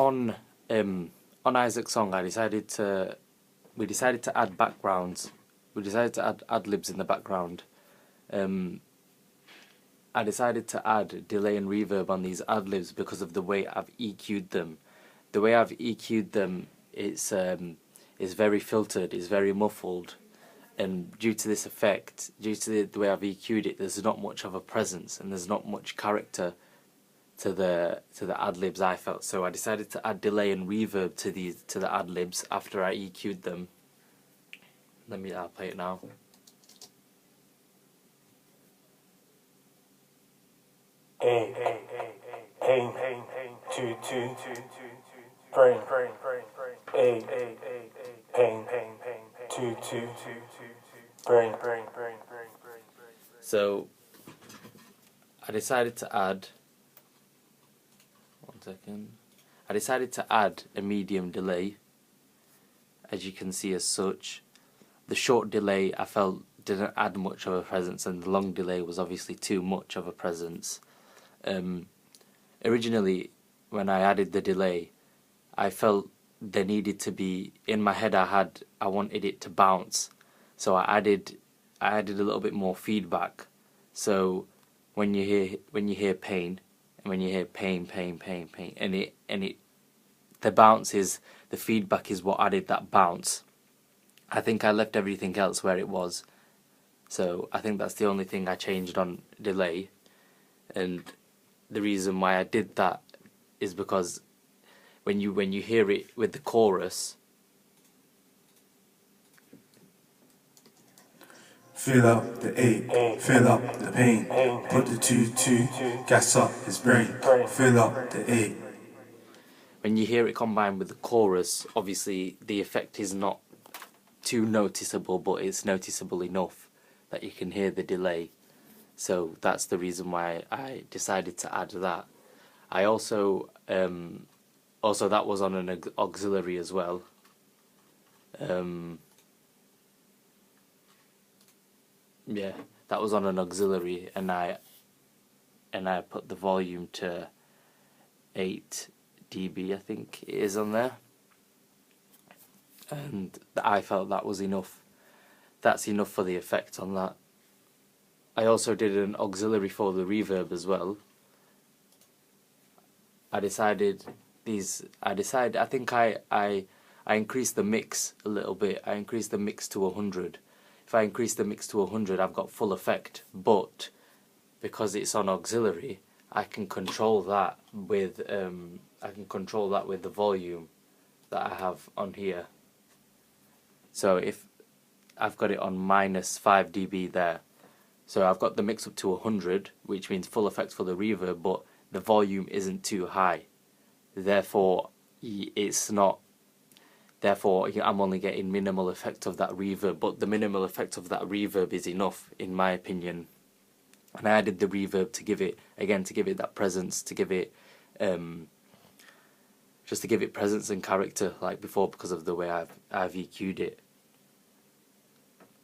on Isaac's song, we decided to add backgrounds. We decided to add ad-libs in the background. I decided to add delay and reverb on these ad-libs because of the way I've EQ'd them. The way I've EQ'd them is very filtered, it's very muffled, and due to this effect, due to the way I've EQ'd it, there's not much of a presence and there's not much character to the ad-libs, I felt. So I decided to add delay and reverb to the ad-libs after I EQ'd them. I'll play it now. Pain, two, brain, pain, two, brain. So I decided to add, I decided to add a medium delay, as you can see as such. The short delay I felt didn't add much of a presence, and the long delay was obviously too much of a presence. Originally, when I added the delay, I felt there needed to be, in my head I wanted it to bounce, so I added a little bit more feedback. So when you hear pain, and when you hear pain, and the bounce is, the feedback is what added that bounce. I think I left everything else where it was, so I think that's the only thing I changed on delay. And the reason why I did that is because when you hear it with the chorus, fill up the ache, fill up the pain, put the two, gas up his brain, fill up the ache. When you hear it combined with the chorus, obviously the effect is not too noticeable, but it's noticeable enough that you can hear the delay. So that's the reason why I decided to add that. I also that was on an auxiliary as well. Yeah, that was on an auxiliary, and I put the volume to 8 dB, I think it is on there, and I felt that was enough. That's enough for the effect on that. I also did an auxiliary for the reverb as well. I think I increased the mix a little bit. I increased the mix to 100. If I increase the mix to 100, I've got full effect, but because it's on auxiliary, I can control that with the volume that I have on here. So if I've got it on minus 5 dB there, so I've got the mix up to 100, which means full effect for the reverb, but the volume isn't too high. Therefore, I'm only getting minimal effect of that reverb, but the minimal effect of that reverb is enough, in my opinion. And I added the reverb to give it that presence, to give it just to give it presence and character like before, because of the way I've EQ'd it.